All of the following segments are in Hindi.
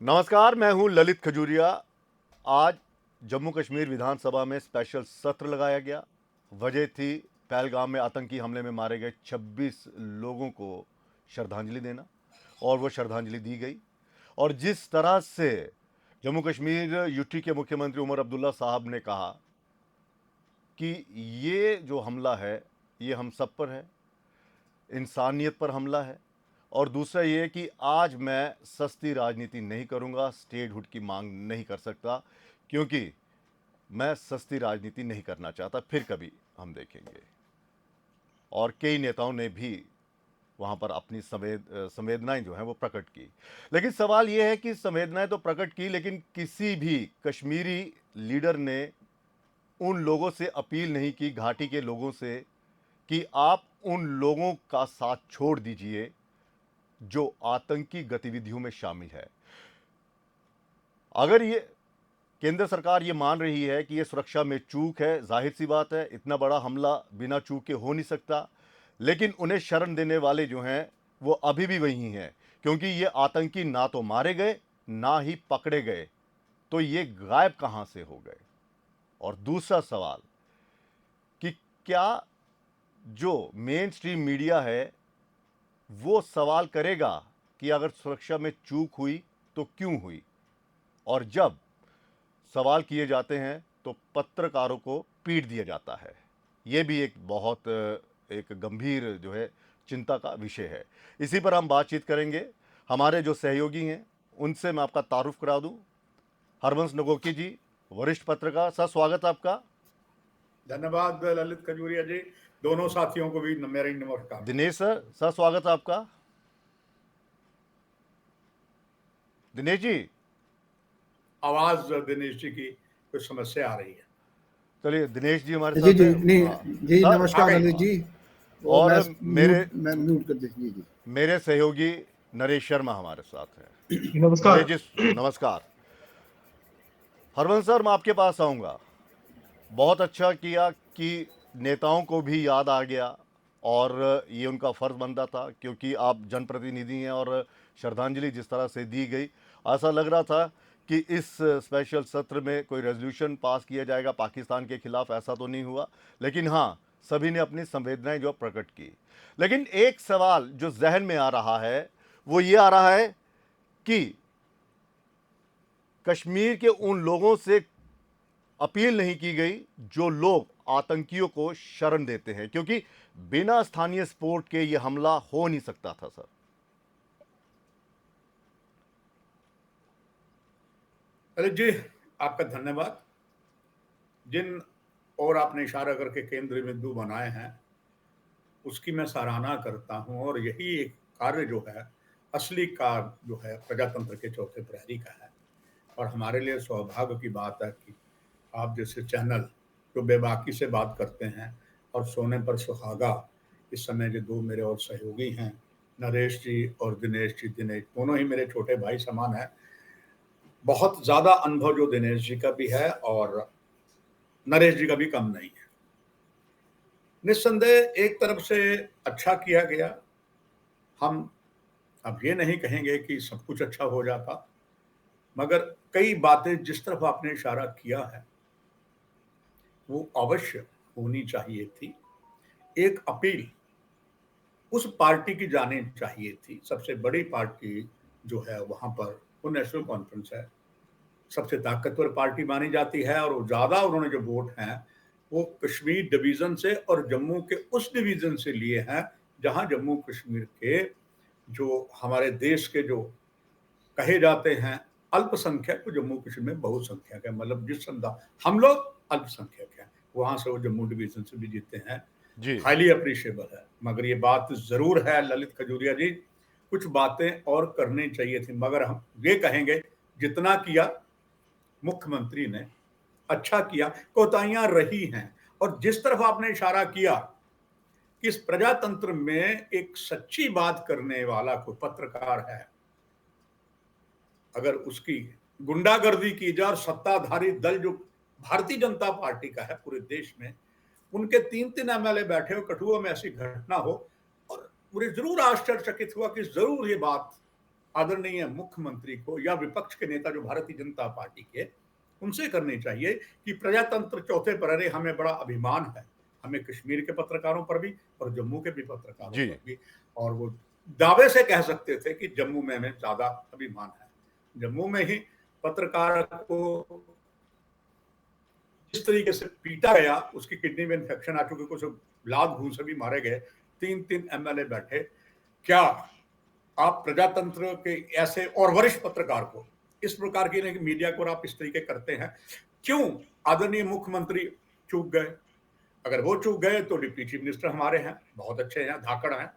नमस्कार, मैं हूं ललित खजूरिया। आज जम्मू कश्मीर विधानसभा में स्पेशल सत्र लगाया गया। वजह थी पहलगाम में आतंकी हमले में मारे गए 26 लोगों को श्रद्धांजलि देना, और वो श्रद्धांजलि दी गई। और जिस तरह से जम्मू कश्मीर यूटी के मुख्यमंत्री उमर अब्दुल्ला साहब ने कहा कि ये जो हमला है ये हम सब पर है, इंसानियत पर हमला है। और दूसरा ये कि आज मैं सस्ती राजनीति नहीं करूंगा, स्टेटहुड की मांग नहीं कर सकता, क्योंकि मैं सस्ती राजनीति नहीं करना चाहता। फिर कभी हम देखेंगे। और कई नेताओं ने भी वहां पर अपनी संवेदनाएं जो हैं वो प्रकट की। लेकिन सवाल ये है कि संवेदनाएं तो प्रकट की, लेकिन किसी भी कश्मीरी लीडर ने उन लोगों से अपील नहीं की, घाटी के लोगों से, कि आप उन लोगों का साथ छोड़ दीजिए जो आतंकी गतिविधियों में शामिल है। अगर ये केंद्र सरकार ये मान रही है कि ये सुरक्षा में चूक है, जाहिर सी बात है, इतना बड़ा हमला बिना चूक के हो नहीं सकता। लेकिन उन्हें शरण देने वाले जो हैं वो अभी भी वही हैं, क्योंकि ये आतंकी ना तो मारे गए ना ही पकड़े गए, तो ये गायब कहां से हो गए। और दूसरा सवाल कि क्या जो मेन स्ट्रीम मीडिया है वो सवाल करेगा कि अगर सुरक्षा में चूक हुई तो क्यों हुई, और जब सवाल किए जाते हैं तो पत्रकारों को पीट दिया जाता है। ये भी एक बहुत एक गंभीर जो है चिंता का विषय है। इसी पर हम बातचीत करेंगे। हमारे जो सहयोगी हैं उनसे मैं आपका तारुफ करा दूं। हरवंश नगोकी जी, वरिष्ठ पत्रकार, सर स्वागत आपका। धन्यवाद ललित खजूरिया जी। दोनों साथियों को भी मेरी नमस्कार। दिनेश सर, सर स्वागत आपका। दिनेश जी, आवाज दिनेश जी की कुछ समस्या आ रही है। चलिए दिनेश जी हमारे जी साथ जी हैं। नहीं हाँ जी, सर। आ नमस्कार गई। ललित जी। वो और म्यूट मैं म्यूट कर दीजिए जी। मेरे सहयोगी नरेश शर्मा हमारे साथ हैं। नरेश नमस्कार। जी नमस्कार। हरवंश सर, मैं आपके पास आऊँगा। बहुत अच्छा किया कि नेताओं को भी याद आ गया, और ये उनका फ़र्ज़ बनता था, क्योंकि आप जनप्रतिनिधि हैं। और श्रद्धांजलि जिस तरह से दी गई, ऐसा लग रहा था कि इस स्पेशल सत्र में कोई रेजोल्यूशन पास किया जाएगा पाकिस्तान के खिलाफ। ऐसा तो नहीं हुआ, लेकिन हाँ, सभी ने अपनी संवेदनाएं जो प्रकट की। लेकिन एक सवाल जो जहन में आ रहा है वो ये आ रहा है कि कश्मीर के उन लोगों से अपील नहीं की गई जो लोग आतंकियों को शरण देते हैं, क्योंकि बिना स्थानीय सपोर्ट के यह हमला हो नहीं सकता था। सर ललित जी, आपका धन्यवाद। जिन और आपने इशारा करके केंद्र बिंदु बनाए हैं उसकी मैं सराहना करता हूं, और यही एक कार्य जो है, असली कार्य जो है प्रजातंत्र के चौथे प्रहरी का है। और हमारे लिए सौभाग्य की बात है कि आप जैसे चैनल जो बेबाकी से बात करते हैं, और सोने पर सुहागा इस समय जो दो मेरे और सहयोगी हैं, नरेश जी और दिनेश जी, दिनेश दोनों ही मेरे छोटे भाई समान है। बहुत ज्यादा अनुभव जो दिनेश जी का भी है और नरेश जी का भी कम नहीं है। निस्संदेह एक तरफ से अच्छा किया गया। हम अब ये नहीं कहेंगे कि सब कुछ अच्छा हो जाता, मगर कई बातें जिस तरफ आपने इशारा किया है वो अवश्य होनी चाहिए थी। एक अपील उस पार्टी की जानी चाहिए थी। सबसे बड़ी पार्टी जो है वहां पर वो नेशनल कॉन्फ्रेंस है, सबसे ताकतवर पार्टी मानी जाती है, और ज्यादा उन्होंने जो वोट हैं वो कश्मीर डिवीजन से और जम्मू के उस डिवीजन से लिए हैं जहां जम्मू कश्मीर के जो हमारे देश के जो कहे जाते हैं अल्पसंख्यक, वो जम्मू कश्मीर में बहुसंख्यक है। मतलब जिस समुदाय हम लोग अल्पसंख्यक हैं, वहां से वो जम्मू डिवीजन से भी जीते हैं। जी। हाईली अप्रिशिएबल है। मगर ये बात जरूर है ललित खजूरिया जी, कुछ बातें और करनी चाहिए थी। मगर हम ये कहेंगे जितना किया मुख्यमंत्री ने अच्छा किया, कोताहियां रही हैं। और जिस तरफ आपने इशारा किया कि इस प्रजातंत्र में एक सच्ची बात करने वाला कोई पत्रकार है, अगर उसकी गुंडागर्दी की जाए, और सत्ताधारी दल जो भारतीय जनता पार्टी का है पूरे देश में, उनके 3-3 एमएलए बैठे हो, कठुआ में ऐसी घटना हो, और मुझे जरूर आश्चर्यचकित हुआ कि जरूर ये बात आदरणीय मुख्यमंत्री को या विपक्ष के नेता जो भारतीय जनता पार्टी के, उनसे करनी चाहिए कि प्रजातंत्र चौथे पर, अरे हमें बड़ा अभिमान है, हमें कश्मीर के पत्रकारों पर भी और जम्मू के भी पत्रकारों जी। पर भी, और वो दावे से कह सकते थे कि जम्मू में हमें ज्यादा अभिमान है। जम्मू में ही पत्रकार को जिस तरीके से पीटा गया, उसकी किडनी में इंफेक्शन आ चुकी, कुछ लात घूं से भी मारे गए, 3 एमएलए बैठे। क्या आप प्रजातंत्र के ऐसे और वरिष्ठ पत्रकार को इस प्रकार की मीडिया को आप इस तरीके करते हैं? क्यों आदरणीय मुख्यमंत्री चूक गए? अगर वो चूक गए तो डिप्टी चीफ मिनिस्टर हमारे हैं, बहुत अच्छे हैं, धाकड़ हैं।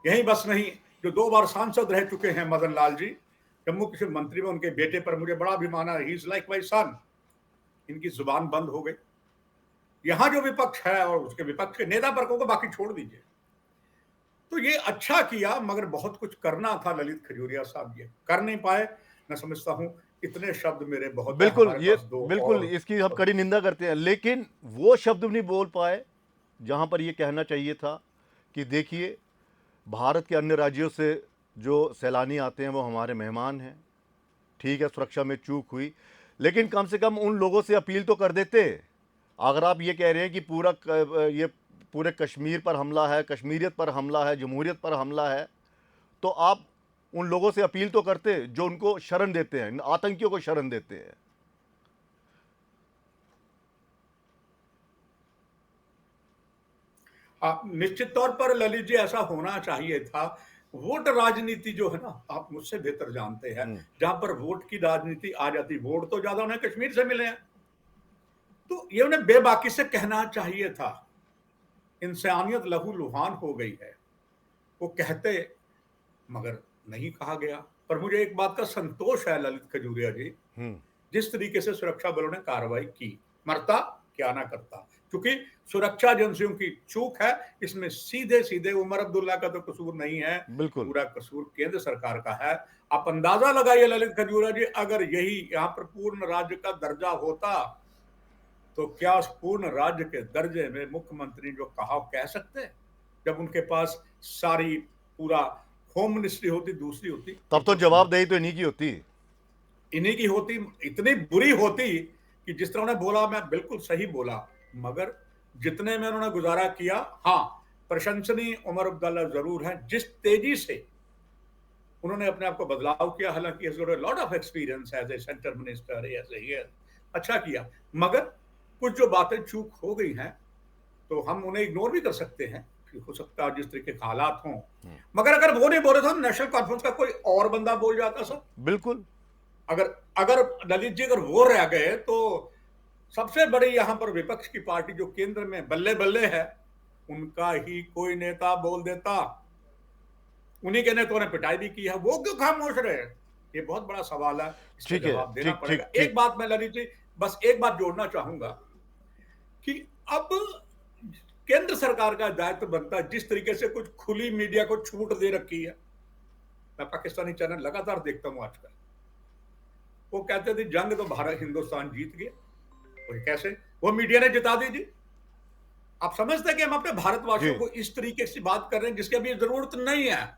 यही बस नहीं, जो 2 बार सांसद रह चुके हैं मदन लाल जी, जम्मू कश्मीर मंत्री में, उनके बेटे पर मुझे बड़ा अभिमान है, he is like my son. इनकी जुबान बंद हो गई। यहां जो विपक्ष है और उसके विपक्ष के नेता वर्गों को बाकी छोड़ दीजिए। तो ये अच्छा किया, मगर बहुत कुछ करना था ललित खजूरिया साहब, ये कर नहीं पाए। मैं समझता हूं इतने शब्द मेरे बहुत हैं, बिल्कुल, हमारे ये पास 2 बिल्कुल और इसकी हम कड़ी निंदा करते हैं, लेकिन वो शब्द भी नहीं बोल पाए जहां पर ये कहना चाहिए था कि देखिए, भारत के अन्य राज्यों से जो सैलानी आते हैं वो हमारे मेहमान हैं। ठीक है, सुरक्षा में चूक हुई, लेकिन कम से कम उन लोगों से अपील तो कर देते। अगर आप ये कह रहे हैं कि ये पूरे कश्मीर पर हमला है, कश्मीरियत पर हमला है, जमहूरियत पर हमला है, तो आप उन लोगों से अपील तो करते जो उनको शरण देते हैं, आतंकियों को शरण देते हैं। निश्चित तौर पर ललित जी ऐसा होना चाहिए था। वोट राजनीति जो है ना, आप मुझसे बेहतर जानते हैं, जहां पर वोट की राजनीति आ जाती, वोट तो ज्यादा उन्हें कश्मीर से मिले हैं, तो ये उन्हें बेबाकी से कहना चाहिए था। इंसानियत लहू लुहान हो गई है, वो कहते, मगर नहीं कहा गया। पर मुझे एक बात का संतोष है ललित खजूरिया जी, जिस तरीके से सुरक्षा बलों ने कार्रवाई की, मरता क्या ना करता, क्योंकि सुरक्षा एजेंसियों की चूक है, इसमें सीधे सीधे उमर अब्दुल्ला का तो कसूर नहीं है, बिल्कुल, पूरा कसूर केंद्र सरकार का है। आप अंदाजा लगाइए ललित खजूरिया जी, अगर यही यहाँ पर पूर्ण राज्य का दर्जा होता, तो क्या उस पूर्ण राज्य के दर्जे में मुख्यमंत्री जो कहा कह सकते, जब उनके पास सारी पूरा होम मिनिस्ट्री होती, दूसरी होती, तब तो जवाबदेही तो इन्हीं की होती, इन्हीं की होती, इतनी बुरी होती कि जिस तरह उन्होंने बोला, मैं बिल्कुल सही बोला, मगर जितने में उन्होंने गुजारा किया, हाँ प्रशंसनीय उमर अब्दुल्ला जरूर है, जिस तेजी से उन्होंने अपने आप को बदलाव किया। हालांकि lot of experience as a centre minister, अच्छा किया, मगर कुछ जो बातें चूक हो गई हैं तो हम उन्हें इग्नोर भी कर सकते हैं, हो सकता है जिस तरीके के हालात हों, मगर अगर वो नहीं बोल रहे तो नेशनल कॉन्फ्रेंस का कोई और बंदा बोल जाता सर। बिल्कुल। अगर अगर ललित जी अगर वो रह गए तो सबसे बड़ी यहां पर विपक्ष की पार्टी जो केंद्र में बल्ले बल्ले है, उनका ही कोई नेता बोल देता। उन्हीं के नेताओं ने पिटाई भी की है, वो क्यों खामोश रहे? ये बहुत बड़ा सवाल है, इसका ठीक है, जवाब देना ठीक पड़ेगा। ठीक ठीक। एक बात मैं ललित जी बस एक बात जोड़ना चाहूंगा कि अब केंद्र सरकार का दायित्व बनता है, जिस तरीके से कुछ खुली मीडिया को छूट दे रखी है। मैं पाकिस्तानी चैनल लगातार देखता हूं आजकल, वो कहते थे जंग तो भारत हिंदुस्तान जीत गया, और कैसे वो मीडिया ने जिता दी जी। आप समझते हैं कि हम अपने भारतवासियों को इस तरीके से बात कर रहे हैं जिसकी अभी जरूरत नहीं है।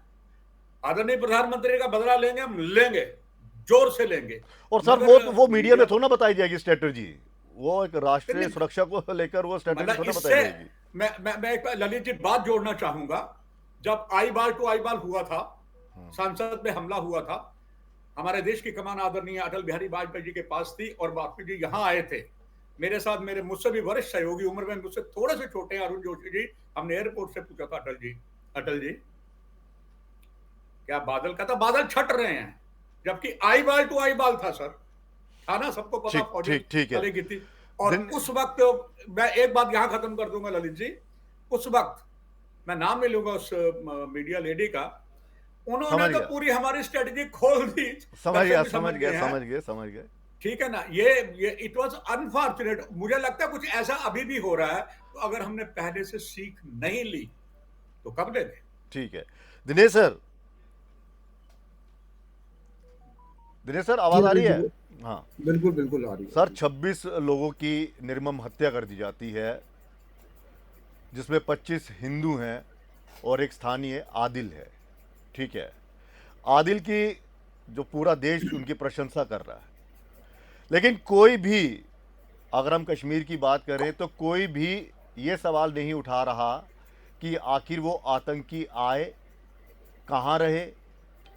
आदरणीय प्रधानमंत्री का बदला लेंगे, हम लेंगे, जोर से लेंगे। और सर वो मीडिया में थोड़ा ना बताई जाएगी स्ट्रेटजी, वो एक राष्ट्रीय सुरक्षा को लेकर वो स्ट्रेटजी थोड़ा बताई जाएगी। मैं एक ललित जी बात जोड़ना चाहूंगा, जब आई बाल टू आई बाल हुआ था, संसद में हमला हुआ था, हमारे देश की कमान आदरणीय अटल बिहारी वाजपेयी जी के पास थी, और वाजपेयी जी यहां आए थे मेरे साथ, मेरे मुझसे भी वरिष्ठ सहयोगी, उम्र में मुझसे थोड़े से छोटे अरुण जोशी जी। हमने एयरपोर्ट से पूछा था, अटल जी क्या बादल, कहता बादल छट रहे हैं, जबकि आई बाल टू आई बाल था सर, था ना, सबको पता फौजी चलेगी थी। और उस वक्त मैं एक बात यहां खत्म कर दूंगा ललित जी, उस वक्त मैं नाम नहीं लूंगा उस मीडिया लेडी का, उन्होंने तो पूरी हमारी स्ट्रेटजी खोल दी। समझ गए। ठीक है ना, ये इट वाज अनफॉर्चुनेट। मुझे लगता है कुछ ऐसा अभी भी हो रहा है, तो अगर हमने पहले से सीख नहीं ली तो कब लेंगे? ठीक है दिनेश सर आवाज आ रही है? हाँ बिल्कुल आ रही है सर। 26 लोगों की निर्मम हत्या कर दी जाती है, जिसमें 25 हिंदू हैं और एक स्थानीय आदिल है। ठीक है, आदिल की जो पूरा देश उनकी प्रशंसा कर रहा है, लेकिन कोई भी, अगर हम कश्मीर की बात करें तो कोई भी ये सवाल नहीं उठा रहा कि आखिर वो आतंकी आए, कहाँ रहे,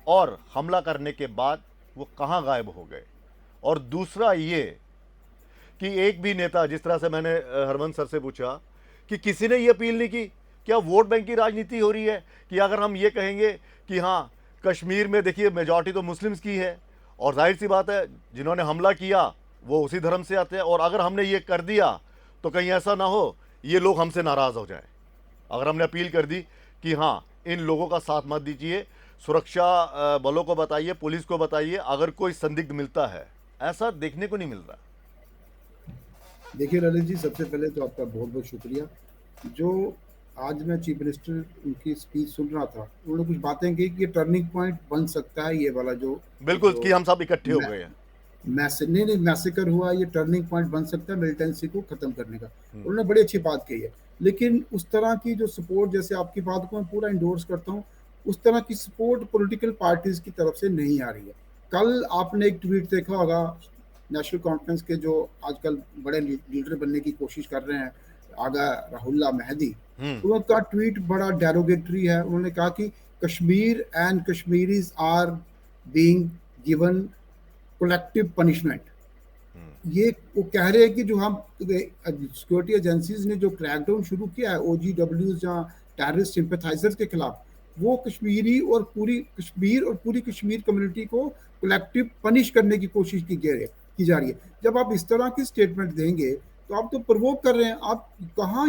और हमला करने के बाद वो कहाँ गायब हो गए। और दूसरा ये कि एक भी नेता, जिस तरह से मैंने हरमन सर से पूछा कि किसी ने ये अपील नहीं की, क्या वोट बैंक की राजनीति हो रही है कि अगर हम ये कहेंगे कि हाँ कश्मीर में देखिए मेजॉरिटी तो मुस्लिम्स की है, और जाहिर सी बात है जिन्होंने हमला किया वो उसी धर्म से आते हैं, और अगर हमने ये कर दिया तो कहीं ऐसा ना हो ये लोग हमसे नाराज़ हो जाए। अगर हमने अपील कर दी कि हाँ इन लोगों का साथ मत दीजिए, सुरक्षा बलों को बताइए, पुलिस को बताइए अगर कोई संदिग्ध मिलता है, ऐसा देखने को नहीं मिल रहा। देखिए ललित जी, सबसे पहले तो आपका बहुत बहुत शुक्रिया। जो आज मैं चीफ मिनिस्टर उनकी स्पीच सुन रहा था, उन्होंने कुछ बातें की कि ये टर्निंग पॉइंट बन सकता है, ये वाला जो बिल्कुल जो कि हम सब इकट्ठे हो गए हैं। नहीं मैसेकर हुआ, ये टर्निंग पॉइंट बन सकता है मिलिटेंसी को खत्म करने का। उन्होंने बड़ी अच्छी बात कही है, लेकिन उस तरह की जो सपोर्ट, जैसे आपकी बात को मैं पूरा इंडोर्स करता हूँ, उस तरह की सपोर्ट पॉलिटिकल पार्टीज की तरफ से नहीं आ रही है। कल आपने एक ट्वीट देखा होगा नेशनल कॉन्फ्रेंस के जो आजकल बड़े लीडर बनने की कोशिश कर रहे हैं, आगा राहुल्ला महदी, उनका ट्वीट बड़ा डेरोगेटरी है। उन्होंने कहा कि Kashmir and Kashmiris are being given collective punishment. ये वो कह रहे हैं कि जो हम सिक्योरिटी एजेंसीज ने जो क्रैकडाउन शुरू किया है OGWs या टेररिस्ट सिंपैथाइजर्स के खिलाफ, वो कश्मीर और पूरी कश्मीर कम्युनिटी को कलेक्टिव पनिश करने की कोशिश की जा रही है। जब आप इस तरह की स्टेटमेंट देंगे तो आप तो प्रवोक कर रहे हैं। आप कहाँ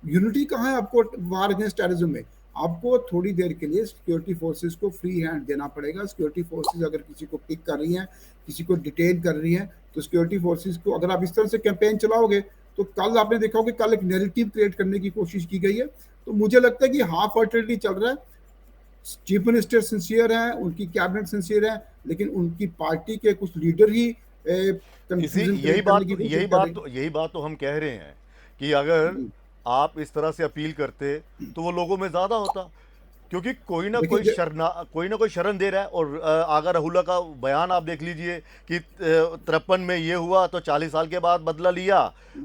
यूनिटी कहाँ है आपको वार अगेंस्ट टेररिज्म में? आपको थोड़ी देर के लिए सिक्योरिटी फोर्सेस को फ्री हैंड देना पड़ेगा। सिक्योरिटी फोर्सेस अगर किसी को पिक कर रही हैं, किसी को डिटेन कर रही हैं, तो सिक्योरिटी फोर्सेस को अगर आप इस तरह से कैंपेन चलाओगे तो कल आपने देखा होगा, कल एक नैरेटिव क्रिएट करने की कोशिश की गई है। तो मुझे लगता है कि हाफ हार्टेडली चल रहा है। चीफ मिनिस्टर सिंसियर हैं, उनकी कैबिनेट सिंसियर है, लेकिन उनकी पार्टी के कुछ लीडर ही यही बात तो हम कह रहे हैं कि अगर आप इस तरह से अपील करते तो वो लोगों में ज्यादा होता, क्योंकि कोई ना कोई शरण दे रहा है। और आगा राहुल्ला का बयान आप देख लीजिए कि 53 में ये हुआ तो 40 साल के बाद बदला लिया,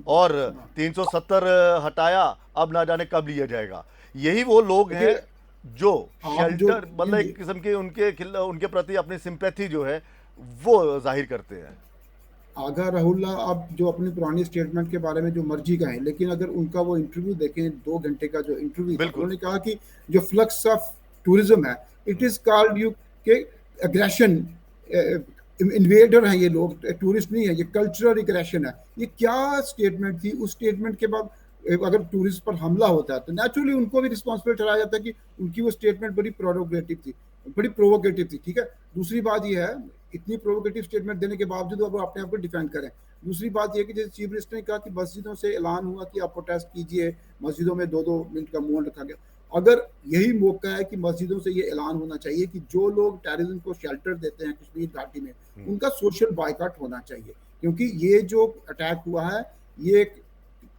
और 370 हटाया, अब ना जाने कब लिया जाएगा। यही वो लोग हैं जो शेल्टर, मतलब एक किस्म के उनके प्रति अपनी सिंपैथी जो है वो जाहिर करते हैं। आगा राहुल्ला अब जो अपनी पुरानी स्टेटमेंट के बारे में जो मर्जी कहें, लेकिन अगर उनका वो इंटरव्यू देखें, 2 घंटे का जो इंटरव्यू था, उन्होंने कहा कि जो फ्लक्स ऑफ टूरिज्म है, इट इज कॉल्ड यू के एग्रेशन, इन्वेडर हैं ये लोग, टूरिस्ट नहीं है, ये कल्चरल एग्रेशन है। ये क्या स्टेटमेंट थी? उस स्टेटमेंट के बाद अगर टूरिस्ट पर हमला होता है तो नेचुरली उनको भी रिस्पॉन्सिबल ठहराया जाता है कि उनकी वो स्टेटमेंट बड़ी प्रोवोकेटिव थी। ठीक है, दूसरी बात ये है, इतनी प्रोवोकेटिव स्टेटमेंट देने के बावजूद अब अपने आप को डिफेंड करें। दूसरी बात यह कि जैसे चीफ मिनिस्टर ने कहा कि मस्जिदों से ऐलान हुआ कि आप प्रोटेस्ट कीजिए, मस्जिदों में 2-2 मिनट का मौन रखा गया। अगर यही मौका है कि मस्जिदों से ये ऐलान होना चाहिए कि जो लोग टेररिज्म को शेल्टर देते हैं कश्मीर घाटी में, उनका सोशल बायकॉट होना चाहिए, क्योंकि ये जो अटैक हुआ है ये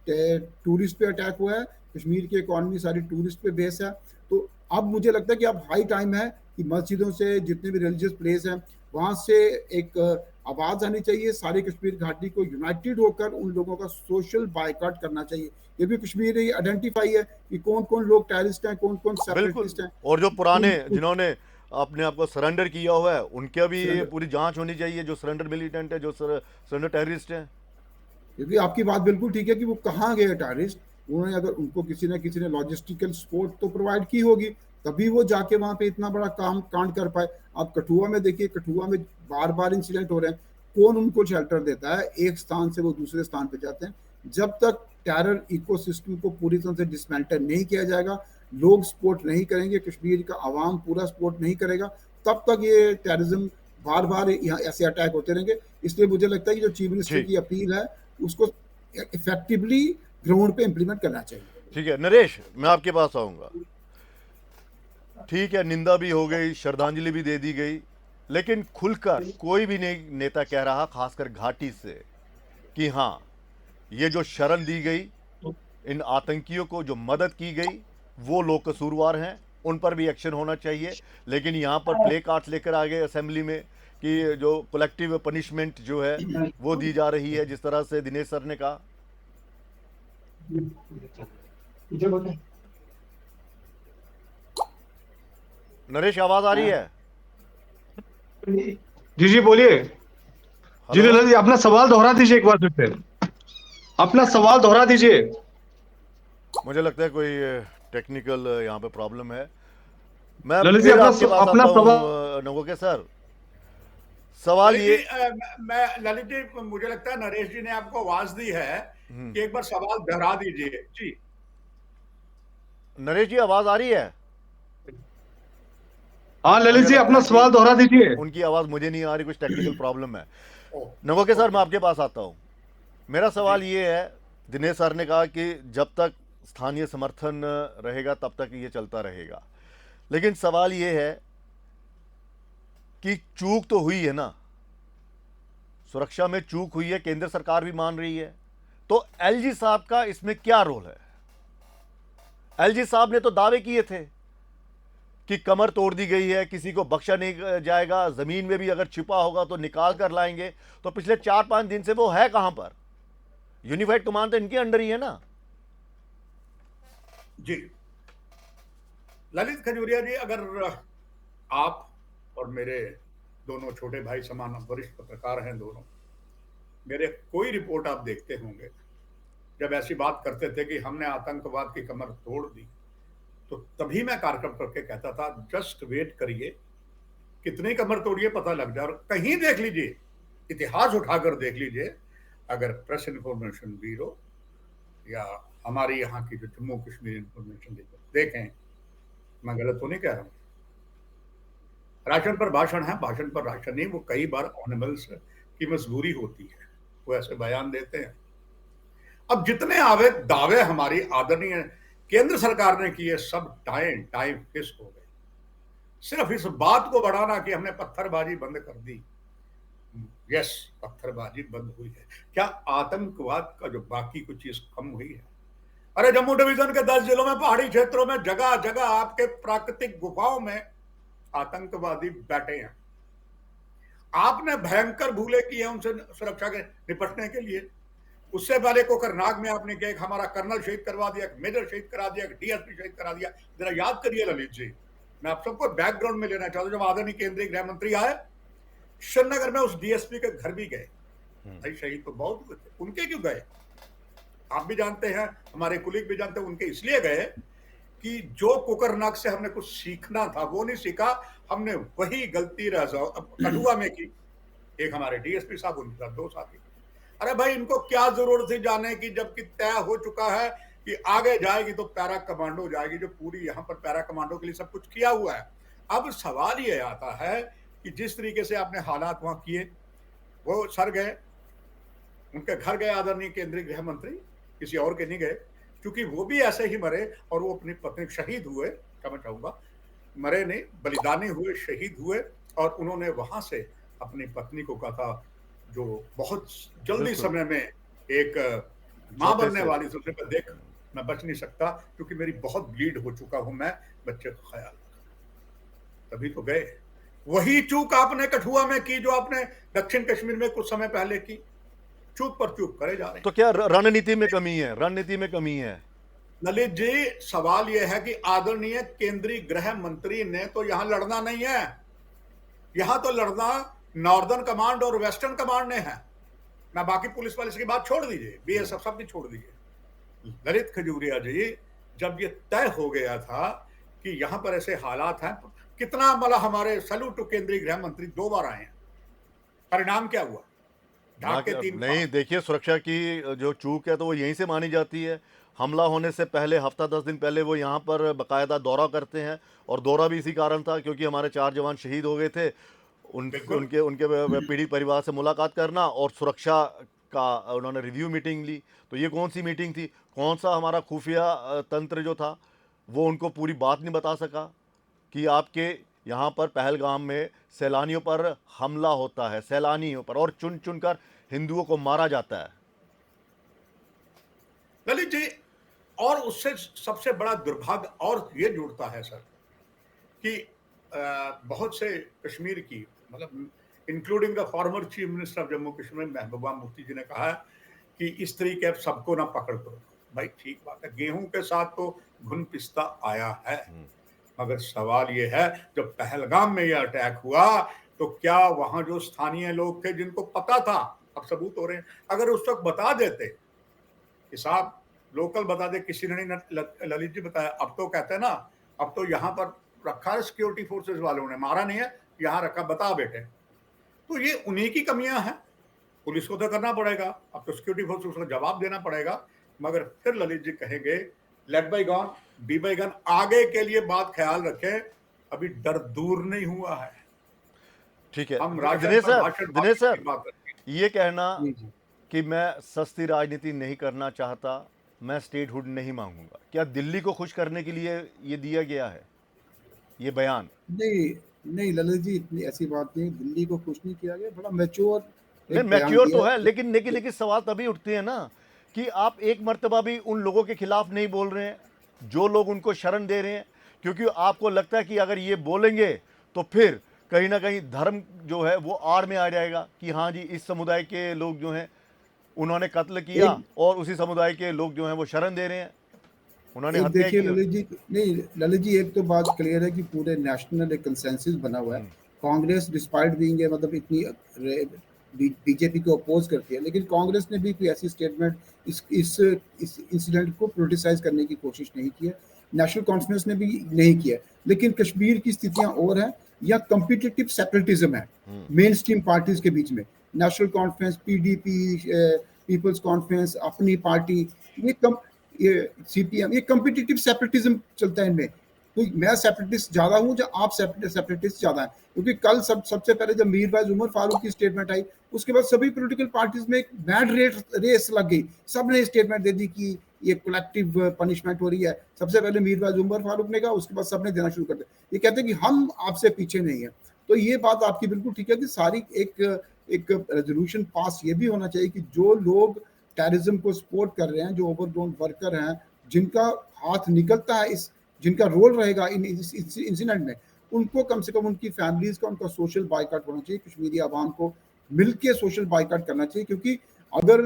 टूरिस्ट पे अटैक हुआ है। कश्मीर की इकॉनमी सारी टूरिस्ट पे बेस है। तो अब मुझे लगता है कि अब हाई टाइम है कि मस्जिदों से, जितने भी रिलीजियस प्लेस हैं, वहां से एक आवाज आनी चाहिए। सारी कश्मीर घाटी को यूनाइटेड होकर उन लोगों का सोशल बायकॉट करना चाहिए। ये भी कश्मीर ने आइडेंटिफाई है कि कौन कौन लोग टेररिस्ट हैं, कौन कौन सेपरेटिस्ट हैं, और जो पुराने जिन्होंने अपने आप को सरेंडर किया हुआ है उनके भी पूरी जांच होनी चाहिए, जो सरेंडर मिलिटेंट है, जो सरेंडर टेररिस्ट है। क्योंकि आपकी बात बिल्कुल ठीक है कि वो कहाँ गए टेररिस्ट। उन्होंने अगर उनको किसी ने लॉजिस्टिकल सपोर्ट तो प्रोवाइड की होगी, तभी वो जाके वहां पे इतना बड़ा कांड कर पाए। आप कठुआ में देखिए, कठुआ में बार बार इंसिडेंट हो रहे हैं, कौन उनको शेल्टर देता है? एक स्थान से वो दूसरे स्थान पे जाते हैं। जब तक टेरर इकोसिस्टम को पूरी तरह से डिसमेंटल नहीं किया जाएगा, लोग सपोर्ट नहीं करेंगे, कश्मीर का आवाम पूरा सपोर्ट नहीं करेगा, तब तक ये टेररिज्म बार बार यहाँ ऐसे अटैक होते रहेंगे। इसलिए मुझे लगता है कि जो चीफ मिनिस्टर की अपील है उसको इफेक्टिवली ग्राउंड पे इंप्लीमेंट करना चाहिए। ठीक है नरेश, मैं आपके पास आऊंगा। ठीक है, निंदा भी हो गई, श्रद्धांजलि भी दे दी गई, लेकिन खुलकर कोई भी नहीं नेता कह रहा, खासकर घाटी से, कि हाँ ये जो शरण दी गई, इन आतंकियों को जो मदद की गई, वो लोग कसूरवार हैं उन पर भी एक्शन होना चाहिए। लेकिन यहाँ पर प्ले कार्ड्स लेकर आ गए असेंबली में कि जो कलेक्टिव पनिशमेंट जो है वो दी जा रही है, जिस तरह से दिनेश सर ने कहा। नरेश, आवाज आ रही है? जी जी बोलिए। जी हेलो। ललित जी, अपना सवाल दोहरा दीजिए एक बार फिर से। अपना सवाल दोहरा दीजिए। मुझे लगता है कोई टेक्निकल यहाँ पे प्रॉब्लम है। मैं ललित जी फिर आपके पास अपना आता सवाल। हूँ नवोके सर। सवाल ललित ये। जी, मैं ललित जी, मुझे लगता है नरेश जी ने आपको आवाज दी है कि एक बार सवाल दोहरा दीजिए जी। नरेश जी, आवाज आ रही है? हाँ ललित मुझे जी, लगता अपना है कि सवाल दोहरा दीजिए। उनकी आवाज मुझे नहीं आ रही, कुछ टेक्निकल प्रॉब्लम है। ओ, नवोके सर, मैं ओके आपके पास आता हूँ। मेरा सवाल जी। ये है, दिनेश सर ने कहा कि जब तक स्थानीय समर्थन रहेगा तब तक ये चलता रहेगा। लेकिन सवाल ये है कि चूक तो हुई है ना, सुरक्षा में चूक हुई है, केंद्र सरकार भी मान रही है। तो एलजी साहब का इसमें क्या रोल है? एलजी साहब ने तो दावे किए थे कि कमर तोड़ दी गई है, किसी को बख्शा नहीं जाएगा, जमीन में भी अगर छिपा होगा तो निकाल कर लाएंगे। तो पिछले 4-5 दिन से वो है कहां पर? यूनिफाइड कमांड तो इनके अंडर ही है ना। जी ललित खजूरिया जी, अगर आप और मेरे दोनों छोटे भाई समान वरिष्ठ पत्रकार हैं दोनों, मेरे कोई रिपोर्ट आप देखते होंगे, जब ऐसी बात करते थे कि हमने आतंकवाद की कमर तोड़ दी, तो तभी मैं कार्यक्रम करके कहता था जस्ट वेट करिए, कितनी कमर तोड़िए पता लग जाए। और कहीं देख लीजिए, इतिहास उठाकर देख लीजिए, अगर प्रेस इंफॉर्मेशन ब्यूरो या हमारी यहाँ की जो जम्मू कश्मीर इंफॉर्मेशन ब्यूरो देखें, मैं गलत तो नहीं कह रहा हूँ। राशन पर भाषण है, भाषण पर राशन नहीं, वो कई बार ऑनिमल्स की मजबूरी होती है, वो ऐसे बयान देते हैं। अब जितने आवे दावे हमारी आदरणीय केंद्र सरकार ने किए, सब टाइम टाइम फिस हो गए। सिर्फ इस बात को बढ़ाना कि हमने पत्थरबाजी बंद कर दी, यस पत्थरबाजी बंद हुई है, क्या आतंकवाद का जो बाकी कुछ चीज कम हुई है? अरे जम्मू डिवीजन के 10 जिलों में, पहाड़ी क्षेत्रों में, जगह जगह आपके प्राकृतिक गुफाओं में आतंकवादी बैठे हैं। आपने भयंकर भूले किए उनसे सुरक्षा के निपटने के लिए। उससे पहले कोकरनाग में आपने क्या, एक हमारा कर्नल शहीद करवा दिया, एक मेजर शहीद करा दिया, एक डीएसपी शहीद करा दिया। जरा याद करिए ललित जी, मैं आप सबको बैकग्राउंड में लेना चाहता हूं। जब आदरणीय केंद्रीय गृह मंत्री आए, श्रीनगर में उस डीएसपी के घर भी गए। भाई शहीद तो बहुत हुए थे, उनके क्यों गए? आप भी जानते हैं, हमारे कुलीग भी जानते हैं, उनके इसलिए गए कि जो कोकरनाग से हमने कुछ सीखना था वो नहीं सीखा, हमने वही गलती कठुआ में की। एक हमारे डीएसपी साहब, उनके साथ 2 साथी। अरे भाई, इनको क्या जरूरत थी जाने की, जबकि तय हो चुका है कि आगे जाएगी तो पैरा कमांडो जाएगी, जो पूरी यहाँ पर पैरा कमांडो के लिए सब कुछ किया हुआ है। अब सवाल ये आता है कि जिस तरीके से आपने हालात वहां किए, वो सर गए, उनके घर गए आदरणीय केंद्रीय गृह मंत्री, किसी और के नहीं गए, क्योंकि वो भी ऐसे ही मरे और वो अपनी पत्नी शहीद हुए, क्षमा चाहूंगा, मरे नहीं, बलिदानी हुए, शहीद हुए। और उन्होंने वहां से अपनी पत्नी को कहा था, जो बहुत जल्दी समय में एक मां बनने वाली थी, उसने कहा देख मैं बच नहीं सकता क्योंकि मेरी बहुत ब्लीड हो चुका हूं मैं, बच्चे का ख्याल रखना। तभी तो गए। वही चूक आपने कठुआ में की जो आपने दक्षिण कश्मीर में कुछ समय पहले की। चूक पर चूक करे जा रहे हैं। तो क्या रणनीति में कमी है? रणनीति में कमी है ललित जी, सवाल यह है कि आदरणीय केंद्रीय गृह मंत्री ने तो यहां लड़ना नहीं है, यहां तो लड़ना नॉर्दर्न कमांड और वेस्टर्न कमांड ने है। मैं बाकी पुलिस वाले की बात छोड़ दीजिए, बीएसएफ सब भी छोड़ दीजिए। ललित खजूरिया जी, जब ये तय हो गया था कि यहां पर ऐसे हालात हैं, कितना मतलब हमारे सैल्यूट टू केंद्रीय गृह मंत्री 2 बार आए हैं, परिणाम क्या हुआ? ढाक के 3 नहीं, देखिए, सुरक्षा की जो चूक है तो वो यहीं से मानी जाती है। हमला होने से पहले हफ्ता 10 दिन पहले वो यहाँ पर बकायदा दौरा करते हैं, और दौरा भी इसी कारण था क्योंकि हमारे 4 जवान शहीद हो गए थे। उनके उनके पीड़ित परिवार से मुलाकात करना और सुरक्षा का उन्होंने रिव्यू मीटिंग ली। तो ये कौन सी मीटिंग थी? कौन सा हमारा खुफिया तंत्र जो था वो उनको पूरी बात नहीं बता सका कि आपके यहाँ पर पहलगाम में सैलानियों पर हमला होता है, सैलानियों पर, और चुन चुनकर हिंदुओं को मारा जाता है। ललित जी, और उससे सबसे बड़ा दुर्भाग्य और ये जुड़ता है सर, कि बहुत से कश्मीर की, मतलब including the former chief minister of Jammu Kashmir Mehbooba Mufti ji ने कहा है कि इस तरीके अब सबको ना पकड़ करो। भाई ठीक बात है, गेहूं के साथ तो घुन पिस्ता आया है, मगर सवाल ये है जब पहलगाम में यह अटैक हुआ तो क्या वहां जो स्थानीय लोग थे जिनको पता था, अब सबूत हो रहे हैं, अगर उस वक्त बता देते कि साहब लोकल बता दे, किसी ने नहीं, ललित जी बताया, अब तो कहते हैं ना, अब तो यहाँ पर रखा है सिक्योरिटी फोर्सेस वालों ने, मारा नहीं है, यहाँ रखा, बता बेटे। तो ये उन्हीं की कमियां हैं, पुलिस को तो करना पड़ेगा, अब तो सिक्योरिटी फोर्स उसका जवाब देना पड़ेगा। मगर फिर ललित जी कहेंगे let bygones be bygones, आगे के लिए बात ख्याल रखें, अभी डर दूर नहीं हुआ है। ठीक है हम दिनेश सर, बात करेंगे। ये कहना जी जी कि मैं सस्ती राजनीति नहीं करना चाहता, मैं स्टेटहुड नहीं मांगूंगा, क्या दिल्ली को खुश करने के लिए ये दिया गया है ये बयान? नहीं नहीं ललित जी, इतनी ऐसी बात नहीं, दिल्ली को खुश नहीं किया गया, बड़ा मैच्योर नहीं, एक बयान मैच्योर तो दिया है, लेकिन सवाल तभी उठते हैं ना कि आप एक मर्तबा भी उन लोगों के खिलाफ नहीं बोल रहे हैं जो लोग उनको शरण दे रहे हैं, क्योंकि आपको लगता है कि अगर ये बोलेंगे तो फिर कहीं ना कहीं धर्म जो है वो आड़ में आ जाएगा कि हाँ जी इस समुदाय के लोग जो हैं उन्होंने कत्ल किया एक और उसी समुदाय के लोग जो हैं वो शरण दे रहे हैं, उन्होंने एक हत्या देखिए की। ललित जी, नहीं ललित जी, एक तो बात क्लियर है कि पूरे नेशनल एक कंसेंसस बना हुआ है। कांग्रेस डिस्पाइट बीइंग मतलब इतनी बीजेपी को अपोज करती है, लेकिन कांग्रेस ने भी कोई ऐसी स्टेटमेंट इस इंसिडेंट को पोलिटिसाइज करने की कोशिश नहीं की है, नेशनल कॉन्फ्रेंस ने भी नहीं किया है। लेकिन कश्मीर की स्थितियां और हैं, या कम्पिटिटिव सेपरेटिज्म है मेन स्ट्रीम पार्टीज के बीच में, National Conference, PDP, People's Conference, Apni Party, ये सीपीएम, ये कम्पिटिटिव सेपरेटिज्म चलता है इनमें। तो मैं सेपरेटिस्ट ज्यादा हूँ या आप सेपरेटिस्ट ज्यादा है, क्योंकि कल सबसे पहले जब मीरवाइज उमर फारूक की स्टेटमेंट आई, उसके बाद सभी पॉलिटिकल पार्टीज में एक बैड रेस लग गई, सबने स्टेटमेंट दे दी कि ये कलेक्टिव पनिशमेंट हो रही है। सबसे पहले मीरवाइज उमर फारूक ने कहा, उसके बाद सबने देना शुरू कर दिया, ये कहते हैं कि हम आपसे पीछे नहीं है। तो ये बात आपकी बिल्कुल ठीक है कि सारी एक रेजोल्यूशन पास ये भी होना चाहिए कि जो लोग टेररिज्म को सपोर्ट कर रहे हैं, जो ओवरग्राउंड वर्कर हैं, जिनका हाथ निकलता है, जिनका रोल रहेगा इस इंसिडेंट में, उनको कम से कम उनकी फैमिलीज का उनका सोशल बाइकआउट होना चाहिए। कश्मीरी आवाम को मिलके सोशल बाइकआउट करना चाहिए, क्योंकि अगर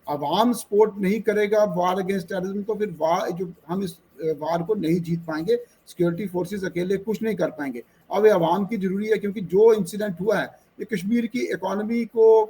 आवाम सपोर्ट नहीं करेगा वार अगेंस्ट टेररिज्म, तो फिर हम इस वार को नहीं जीत पाएंगे। सिक्योरिटी फोर्सेस अकेले कुछ नहीं कर पाएंगे। अब ये आवाम की जरूरी है, क्योंकि जो इंसिडेंट हुआ है ये कश्मीर की इकोनॉमी को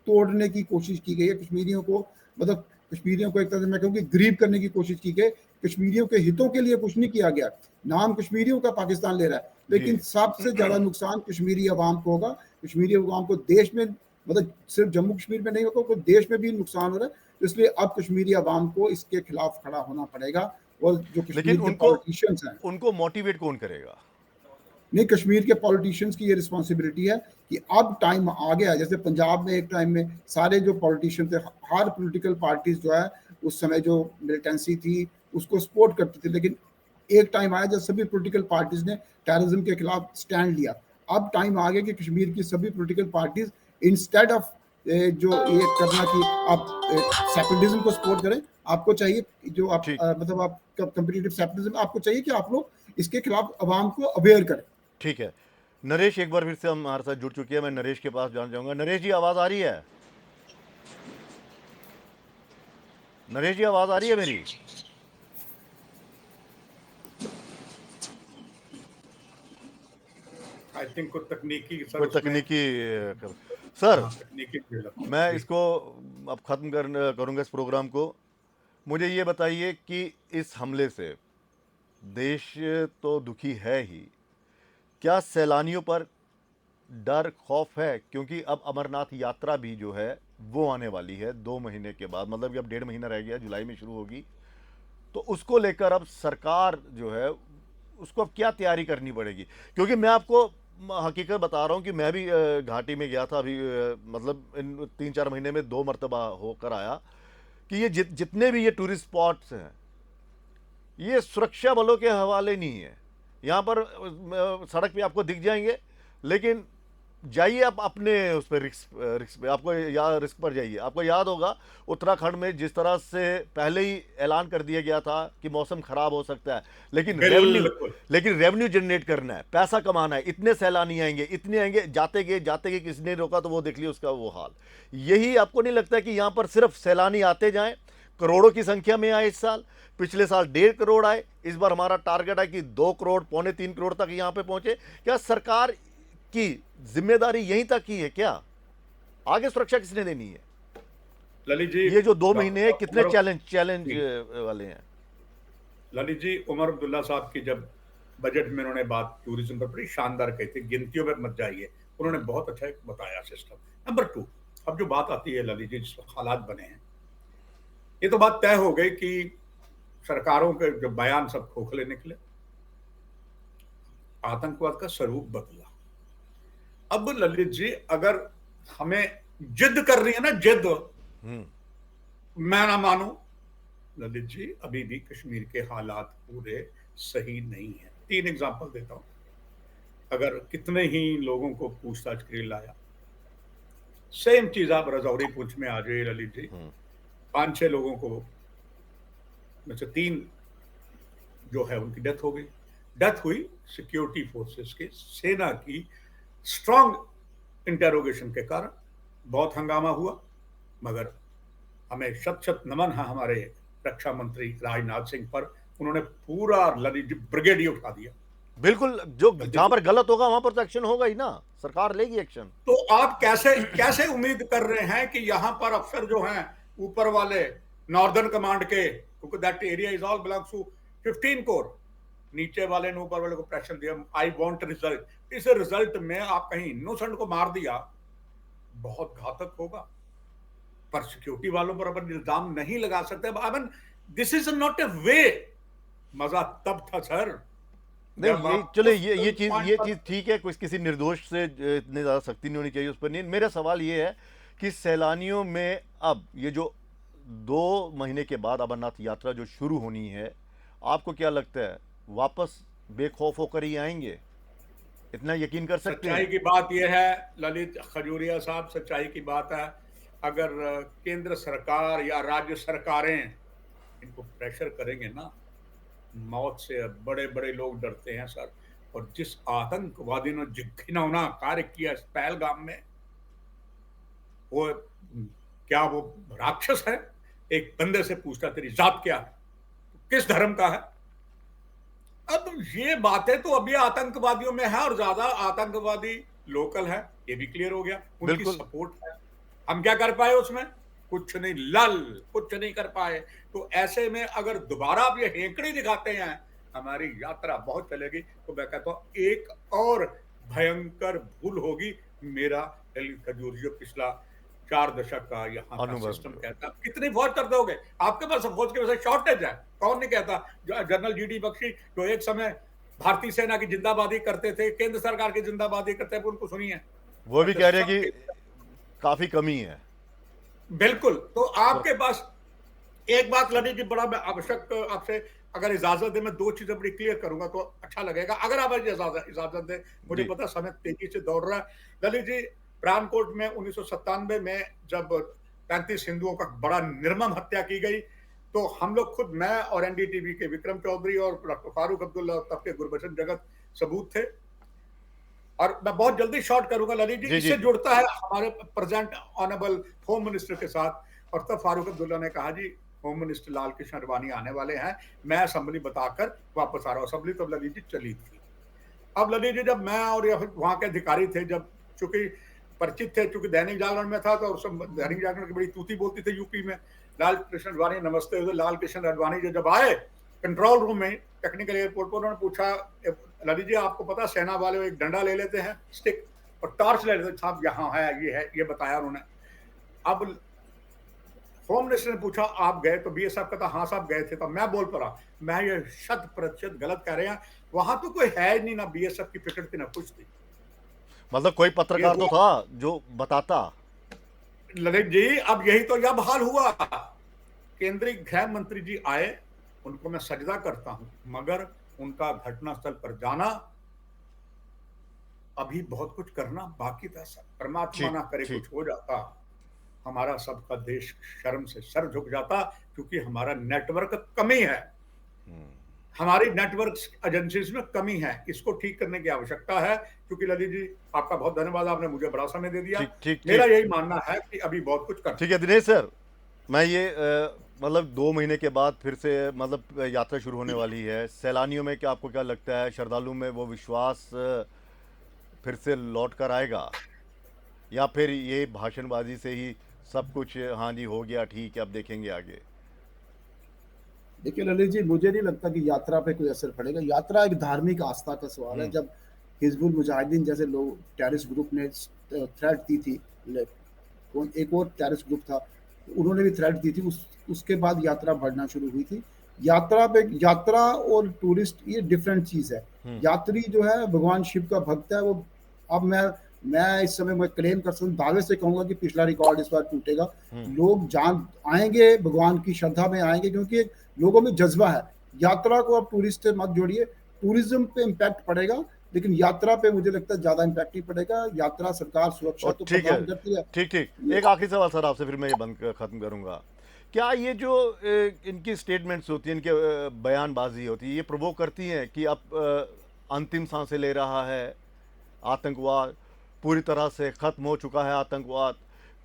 तोड़ने की कोशिश की गई है, कश्मीरियों को मतलब कश्मीरियों को एक तरह से मैं कहूँ कि गरीब करने की कोशिश की गई। कश्मीरियों के हितों के लिए कुछ नहीं किया गया, नाम कश्मीरियों का पाकिस्तान ले रहा है, लेकिन सबसे ज्यादा नुकसान कश्मीरी अवाम को होगा। कश्मीरी अवाम को देश में, मतलब सिर्फ जम्मू कश्मीर में नहीं होगा, देश में भी नुकसान हो रहा है। तो इसलिए अब कश्मीरी अवाम को इसके खिलाफ खड़ा होना पड़ेगा। और जो कश्मीर के पॉलिटिशियंस हैं, उनको मोटिवेट कौन करेगा? नहीं, कश्मीर के पॉलिटिशियंस की ये रिस्पॉन्सिबिलिटी है कि अब टाइम आ गया है। जैसे पंजाब में एक टाइम में सारे जो पॉलिटिशियन थे, हर पॉलिटिकल पार्टीज जो है उस समय जो मिलिटेंसी थी उसको सपोर्ट करती थी, लेकिन एक टाइम आया जब सभी पॉलिटिकल पार्टीज ने टेररिज्म के खिलाफ स्टैंड लिया। अब टाइम आ गया कि कश्मीर की सभी पॉलिटिकल पार्टीज इंस्टेड ऑफ जो ये करना कि आप सेपरेटिज्म को सपोर्ट करें, आपको चाहिए जो आप मतलब आप कम्पिटिटिव सेपरेटिज्म, आपको चाहिए कि आप लोग इसके खिलाफ अवाम को अवेयर करें। ठीक है, नरेश एक बार फिर से हमारे साथ जुड़ चुके हैं, मैं नरेश के पास जाना चाहूंगा। नरेश जी आवाज आ रही है? नरेश जी आवाज आ रही है मेरी? आई थिंक कोई तकनीकी सर मैं इसको अब खत्म करूंगा इस प्रोग्राम को। मुझे ये बताइए कि इस हमले से देश तो दुखी है ही, क्या सैलानियों पर डर खौफ है? क्योंकि अब अमरनाथ यात्रा भी जो है वो आने वाली है 2 महीने के बाद, मतलब कि अब 1.5 महीना रह गया, जुलाई में शुरू होगी। तो उसको लेकर अब सरकार जो है उसको अब क्या तैयारी करनी पड़ेगी? क्योंकि मैं आपको हकीकत बता रहा हूँ कि मैं भी घाटी में गया था अभी, मतलब इन 3-4 महीने में 2 मरतबा होकर आया कि ये जितने भी ये टूरिस्ट स्पॉट्स हैं ये सुरक्षा बलों के हवाले नहीं है। यहाँ पर सड़क पे आपको दिख जाएंगे, लेकिन जाइए आप अपने उस पर रिस्क पे, आपको रिस्क पर जाइए। आपको याद होगा उत्तराखंड में जिस तरह से पहले ही ऐलान कर दिया गया था कि मौसम खराब हो सकता है, बिल्कुल। लेकिन रेवेन्यू जनरेट करना है, पैसा कमाना है, इतने सैलानी आएंगे, इतने आएंगे, जाते गए किसी ने रोका तो वो देख लिया उसका वो हाल। यही आपको नहीं लगता है कि यहाँ पर सिर्फ सैलानी आते जाएं, करोड़ों की संख्या में आए इस साल? पिछले साल 1.5 करोड़ आए, इस बार हमारा टारगेट है कि 2 करोड़, पौने 3 करोड़ तक यहाँ पे पहुंचे। क्या सरकार की जिम्मेदारी यहीं तक ही है क्या? आगे सुरक्षा किसने देनी है? ललित जी, ये जो 2 महीने हैं कितने चैलेंज जी, वाले हैं? ललित जी, उमर अब्दुल्ला साहब की जब बजट में उन्होंने बात टूरिज्म पर बड़ी शानदार कही थी, गिनतियों में मत जाइए, उन्होंने बहुत अच्छा एक बताया सिस्टम। नंबर 2, अब जो बात आती है ललित जी, जिस हालात बने हैं, ये तो बात तय हो गई कि सरकारों के जो बयान सब खोखले निकले, आतंकवाद का स्वरूप बदला। अब ललित जी, अगर हमें जिद कर रही है ना, जिद, मैं ना मानू, ललित जी अभी भी कश्मीर के हालात पूरे सही नहीं है। 3 एग्जांपल देता हूं। अगर कितने ही लोगों को पूछताछ के लिए लाया, सेम चीज आप रजौरी पुंछ में आ जाइए ललित जी, 5-6 लोगों को में से 3 जो है उनकी डेथ हो गई। डेथ हुई सिक्योरिटी फोर्सेस के, सेना की स्ट्रांग इंटेरोगेशन के कारण। बहुत हंगामा हुआ, मगर हमें शत शत नमन है हमारे रक्षा मंत्री राजनाथ सिंह पर, उन्होंने पूरा ललित ब्रिगेड ही उठा दिया। बिल्कुल, जो जहां पर गलत होगा वहां पर तो एक्शन होगा ही ना, सरकार लेगी एक्शन। तो आप कैसे कैसे उम्मीद कर रहे हैं कि यहां पर अफसर जो हैं ऊपर वाले नॉर्दर्न कमांड के, क्योंकि that area is all belongs to 15 corps, नीचे वाले ने ऊपर वाले को प्रेशर दिया, आई वांट रिजल्ट। इस रिजल्ट में आप कहीं इनोसेंट को मार दिया, बहुत घातक होगा। पर सिक्योरिटी वालों पर अपन इल्जाम नहीं लगा सकते। I mean, this is not a way. मजा तब था सर नहीं, जब ये आप चले, उस ये पॉइंट पर। चीज ठीक है, कुछ किसी निर्दोष से इतनी ज्यादा सख्ती नहीं होनी चाहिए उस पर। नहीं, मेरा सवाल ये है कि सैलानियों में अब ये जो 2 महीने के बाद अमरनाथ यात्रा जो शुरू होनी है, आपको क्या लगता है वापस बेखौफ होकर ही आएंगे? इतना यकीन कर सकते सच्चाई हैं? की बात यह है ललित खजूरिया साहब, सच्चाई की बात है, अगर केंद्र सरकार या राज्य सरकारें इनको प्रेशर करेंगे ना, मौत से बड़े बड़े लोग डरते हैं सर। और जिस आतंकवादी ने घिनौना कार्य किया इस पहलगाम में, वो क्या वो राक्षस है? एक बंदे से पूछता तेरी जात क्या है, किस धर्म का है? अब ये बातें तो अभी आतंकवादियों में है, और ज्यादा आतंकवादी लोकल है, ये भी क्लियर हो गया, उनकी बिल्कुल। सपोर्ट है। हम क्या कर पाए उसमें? कुछ नहीं, लल कुछ नहीं कर पाए। तो ऐसे में अगर दोबारा आप ये हेकड़ी दिखाते हैं, हमारी यात्रा बहुत चलेगी। तो मैं कहता हूं एक और भयंकर भूल होगी। मेरा ललित खजूर जो पिछला 4 दशक का यहाँ का अनुभव। सिस्टम कहता, कितनी फौज कर दोगे? आपके पास फौज की वजह शॉर्टेज है, कौन नहीं कहता? जनरल जीडी बख्शी जो एक समय भारतीय सेना की जिंदाबादी करते थे, केंद्र सरकार की जिंदाबादी करते थे, उनको सुनिए। वो भी कह रहे हैं कि काफी कमी है। बिल्कुल। तो आपके पास एक बात ललित जी, बड़ा मैं आवश्यक आपसे अगर इजाजत दे, मैं 2 चीजें बड़ी क्लियर करूंगा तो अच्छा लगेगा, अगर आप इजाजत दे। मुझे जी। पता समय तेजी से दौड़ रहा है। ललित जी, पठानकोट में 1997 में जब 35 हिंदुओं का बड़ा निर्मम हत्या की गई, तो हम लोग खुद, मैं और एनडीटीवी के विक्रम चौधरी और डॉक्टर फारूक अब्दुल्ला और तब के गुरबचन जगत सबूत थे। और मैं बहुत जल्दी शॉर्ट करूंगा ललित जी, जी, इससे जी। जुड़ता है हमारे प्रेजेंट ऑनरेबल होम मिनिस्टर के साथ। और तब फारूक अब्दुल्ला ने कहा जी होम मिनिस्टर लाल कृष्ण आडवाणी आने वाले हैं, मैं असेंबली बताकर वापस आ रहा हूं। असेंबली तो ललित जी चली थी। अब ललित जी, जब मैं और वहां के अधिकारी थे, जब चूंकि परिचित थे, चूंकि दैनिक जागरण में था, तो दैनिक जागरण की बड़ी तूती बोलती थी यूपी में, लाल कृष्ण आडवाणी नमस्ते। लाल कृष्ण आडवाणी जब आए कंट्रोल रूम में टेक्निकल एयरपोर्ट पर, उन्होंने पूछा ललित जी आपको पता सेना वाले एक डंडा ले लेते हैं, स्टिक, और टॉर्च ले लेते हैं। साहब यहाँ है, ये बताया उन्होंने। अब होम मिनिस्टर ने पूछा आप गए? तो बीएस साहब कहता हाँ साहब गए थे। तो मैं बोल पड़ा, मैं ये 100% गलत कह रहे हैं, वहां तो कोई है नहीं, ना बीएसएफ की पिकेट थी ना कुछ थी। मतलब कोई पत्रकार तो था जो बताता। ललित जी, अब यही तो जब हाल हुआ। केंद्रीय गृह मंत्री जी आए, उनको मैं सजदा करता हूं, मगर उनका घटनास्थल पर जाना अभी बहुत कुछ करना बाकी था सर। परमात्मा ठीक ना करे ठीक। कुछ हो जाता, हमारा सबका देश शर्म से सर झुक जाता, क्योंकि हमारा नेटवर्क कमी है, हमारी नेटवर्क एजेंसीज में कमी है। इसको ठीक करने की आवश्यकता है। क्योंकि ललित जी, आपका बहुत धन्यवाद, आपने मुझे बड़ा समय दे दिया। ठीक ठीक मेरा ठीक। यही मानना है कि अभी बहुत कुछ करना ठीक है दिनेश सर, मैं ये मतलब 2 महीने के बाद फिर से मतलब यात्रा शुरू होने वाली है। सैलानियों में क्या, आपको क्या लगता है, श्रद्धालु में वो विश्वास फिर से लौट कर आएगा, या फिर ये भाषणबाजी से ही सब कुछ हाँ जी हो गया ठीक है अब देखेंगे आगे? देखिए ललित जी, मुझे नहीं लगता कि यात्रा पे कोई असर पड़ेगा। यात्रा एक धार्मिक आस्था का सवाल है। जब हिजबुल मुजाहिदीन जैसे लोग टेररिस्ट ग्रुप ने थ्रेट दी थी, कौन एक और टेररिस्ट ग्रुप था, उन्होंने भी थ्रेट दी थी, उसके बाद यात्रा बढ़ना शुरू हुई थी। यात्रा और टूरिस्ट ये डिफरेंट चीज है। यात्री जो है भगवान शिव का भक्त है वो। अब मैं इस समय मैं क्लेम कर सकता हूँ, दावे से कहूंगा कि पिछला रिकॉर्ड इस बार टूटेगा। लोग जान आएंगे, भगवान की श्रद्धा में आएंगे, क्योंकि लोगों में जज्बा है। यात्रा को अब टूरिस्ट से मत जोड़िए। टूरिज्म पे इम्पैक्ट पड़ेगा, लेकिन यात्रा पे मुझे लगता है ज्यादा इम्पैक्ट नहीं पड़ेगा। यात्रा सरकार सुरक्षा और तो ठीक है, प्रदान करती है। ठीक ठीक। एक आखिरी सवाल सर आपसे, फिर मैं ये ख़त्म करूंगा। क्या ये जो इनकी स्टेटमेंट्स होती हैं, इनके बयानबाजी होती है, ये प्रोवोक करती हैं कि अब अंतिम सांसें ले रहा है आतंकवाद, पूरी तरह से ख़त्म हो चुका है आतंकवाद,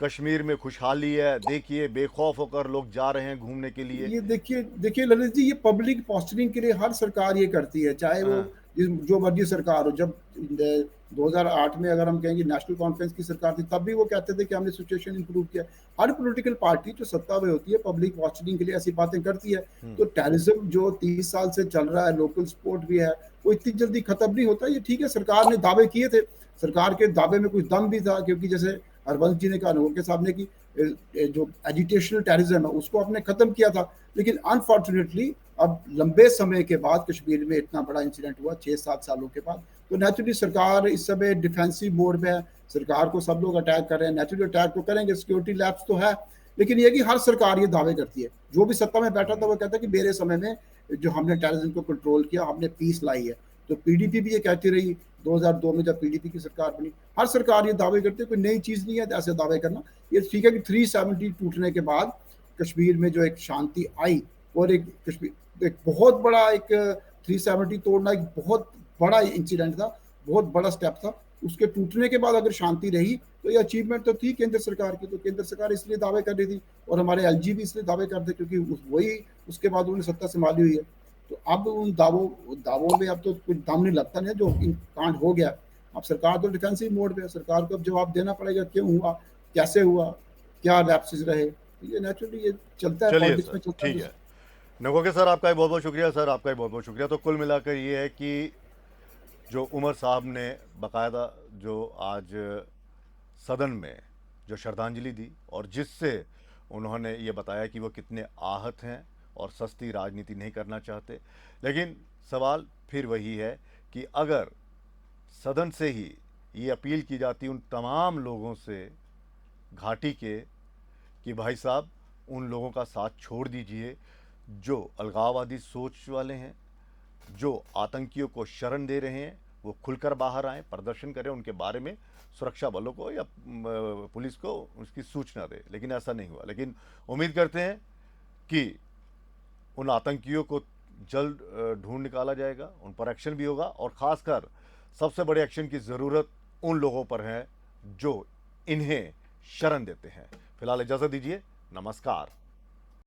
कश्मीर में खुशहाली है, देखिए बेखौफ होकर लोग जा रहे हैं घूमने के लिए? ये देखिए देखिए ललित जी, ये पब्लिक पोस्टरिंग के लिए हर सरकार ये करती है, चाहे वो हाँ, जो मर्जी सरकार हो। जब 2008 में अगर हम कहेंगे नेशनल कॉन्फ्रेंस की सरकार थी, तब भी वो कहते थे कि हमने सिचुएशन इंप्रूव किया। हर पॉलिटिकल पार्टी जो सत्ता में होती है पब्लिक पोस्टरिंग के लिए ऐसी बातें करती है। तो टेररिज्म जो 30 साल से चल रहा है, लोकल सपोर्ट भी है, वो इतनी जल्दी खत्म नहीं होता। ये ठीक है, सरकार ने दावे किए थे, सरकार के दावे में कुछ दम भी था, क्योंकि जैसे हरबंस जी ने कहा, नोर के साहब ने, कि जो एजिटेशनल टेररिज्म है उसको आपने खत्म किया था। लेकिन अनफॉर्चुनेटली अब लंबे समय के बाद कश्मीर में इतना बड़ा इंसिडेंट हुआ, 6-7 सालों के बाद, तो नेचुरली सरकार इस समय डिफेंसिव मोड में है। सरकार को सब लोग अटैक कर रहे हैं, नेचुरली अटैक तो करेंगे, सिक्योरिटी लैप्स तो है। लेकिन ये कि हर सरकार ये दावे करती है, जो भी सत्ता में बैठा था वो कहता है कि मेरे समय में जो हमने टेररिज्म को कंट्रोल किया, हमने पीस लाई है। तो पीडीपी भी ये कहती रही, 2002 में जब पीडीपी की सरकार बनी। हर सरकार ये दावे करती है, कोई नई चीज नहीं है ऐसे दावे करना। ये ठीक है कि 370 टूटने के बाद कश्मीर में जो एक शांति आई, और एक कश्मीर एक बहुत बड़ा एक 370 तोड़ना एक बहुत बड़ा इंसिडेंट था, बहुत बड़ा स्टेप था। उसके टूटने के बाद अगर शांति रही तो ये अचीवमेंट तो थी केंद्र सरकार की। तो केंद्र सरकार इसलिए दावे कर रही थी, और हमारे एलजी भी इसलिए दावे करते, क्योंकि वही उसके बाद उन्होंने सत्ता संभाली हुई है। तो अब उन दावों में अब तो कुछ दम नहीं लगता नहीं, जो कांड हो गया। अब सरकार तो डिफेंसिव मोड पे है, सरकार को अब जवाब देना पड़ेगा, क्यों हुआ, कैसे हुआ, क्या लैप्सेस रहे। ये नेचुरली ये चलता है, चलिए पॉलिटिक्स सर, में चलता ठीक है। है। नगोके सर आपका भी बहुत बहुत शुक्रिया, सर आपका भी बहुत बहुत शुक्रिया। तो कुल मिलाकर ये है कि जो उमर साहब ने बाकायदा जो आज सदन में जो श्रद्धांजलि दी, और जिससे उन्होंने ये बताया कि वो कितने आहत हैं और सस्ती राजनीति नहीं करना चाहते। लेकिन सवाल फिर वही है कि अगर सदन से ही ये अपील की जाती उन तमाम लोगों से घाटी के कि भाई साहब उन लोगों का साथ छोड़ दीजिए जो अलगाववादी सोच वाले हैं, जो आतंकियों को शरण दे रहे हैं, वो खुलकर बाहर आएँ, प्रदर्शन करें, उनके बारे में सुरक्षा बलों को या पुलिस को उसकी सूचना दें। लेकिन ऐसा नहीं हुआ। लेकिन उम्मीद करते हैं कि उन आतंकियों को जल्द ढूंढ निकाला जाएगा, उन पर एक्शन भी होगा, और ख़ासकर सबसे बड़े एक्शन की ज़रूरत उन लोगों पर है जो इन्हें शरण देते हैं। फिलहाल इजाज़त दीजिए, नमस्कार।